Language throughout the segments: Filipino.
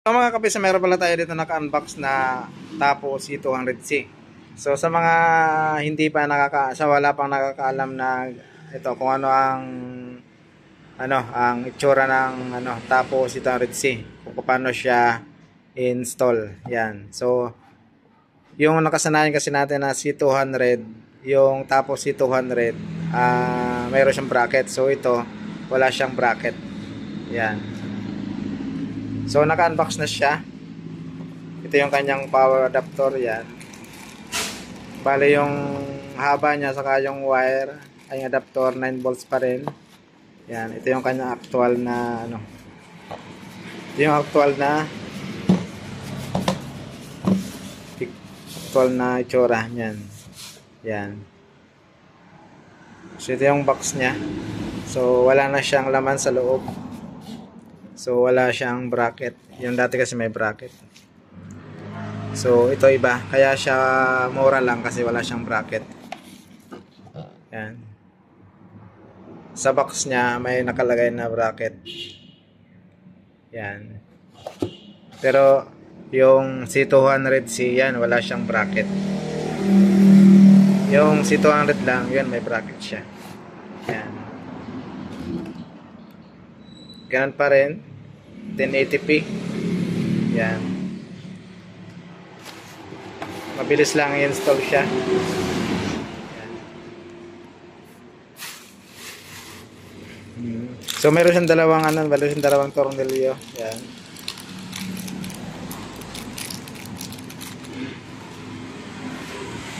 So mga kapisa, meron pala tayo dito naka-unbox na Tapo C200C. So sa mga hindi pa sa wala pang nakakaalam na ito kung ano ang itsura ng Tapo C200C, kung paano siya install. Yan. So yung nakasanayan kasi natin na C200, yung Tapo C200, mayroon siyang bracket. So ito wala siyang bracket. Yan. So naka-unbox na siya. Ito yung kanyang power adapter, yan. Bale yung haba niya saka yung wire ay adapter 9 volts pa rin. Yan, ito yung kanyang actual na Ito yung actual na itsura niyan. Yan. So ito yung box niya. So wala na siyang laman sa loob. So wala siyang bracket. Yung dati kasi may bracket. So ito iba. Kaya siya mura lang kasi wala siyang bracket. Yan. Sa box niya may nakalagay na bracket. Yan. Pero yung C200C yan wala siyang bracket. Yung C200 lang yan may bracket siya. Yan. Ganun pa rin. 1080p. Yan. Mabilis lang i-install siya. Yan. So meron siyang dalawang tornilyo. Yan.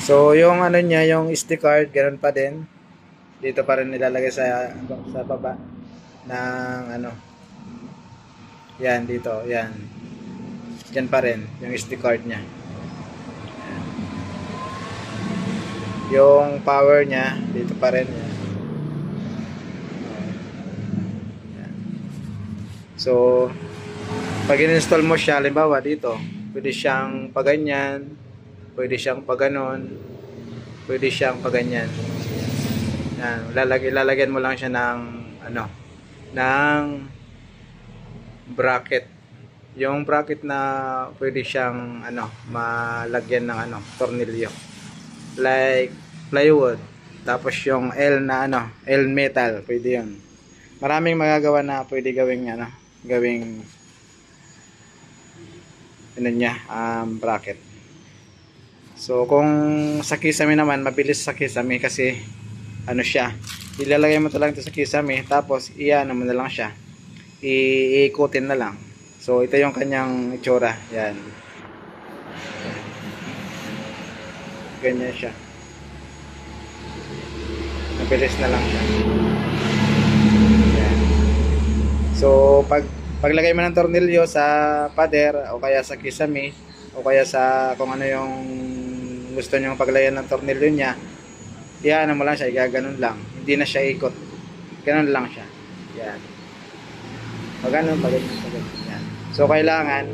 So yung niya, yung SD card, ganoon pa din. Dito pa rin nilalagay sa baba ng yan dito, yan. Diyan pa rin yung SD card niya. Yan. Yung power niya dito pa rin yan. Yan. So pag in-install mo siya, halimbawa dito, pwede siyang paganyan, pwede siyang paganon, pwede siyang paganyan. Yan, lalagyan mo lang siya ng ng bracket. Yung bracket na pwede siyang malagyan ng tornilyo. Like plywood. Tapos yung L na L metal, pwede 'yun. Maraming magagawa na pwede gawing bracket. So kung sa kisame naman, mabilis sa kisame kasi siya. Ilalagay mo lang ito sa kisame, tapos mo na lang siya. Iikutin na lang. So ito yung kanyang itsura. Yan. Ganyan siya. Mabilis na lang siya. Yan. So paglagay mo ng tornilyo sa pader o kaya sa kisame o kaya sa kung ano yung gusto nyo paglayan ng tornilyo niya, mo lang siya, igaganon lang. Hindi na siya ikot. Ganon lang siya. Yan. Pag ganun. Yan. So kailangan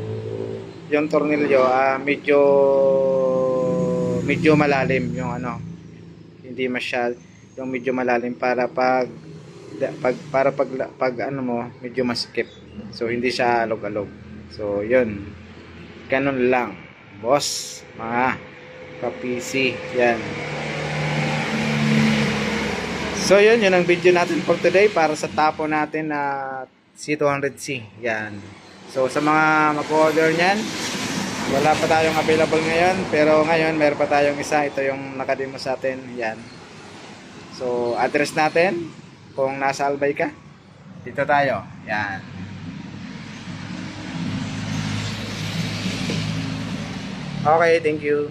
yung tornilyo medyo malalim yung hindi yung medyo malalim para pag medyo masikip. So hindi siya alog-alog. So yun. Ganun lang, boss, mga ka-PC. Yan. So yun ang video natin for today para sa Tapo natin na C200C. Yan. So sa mga mag-order niyan, wala pa tayong available ngayon, pero ngayon meron pa tayong isa. Ito yung nakademo sa atin. Yan. So address natin, kung nasa Albay ka, dito tayo. Yan. Okay, thank you.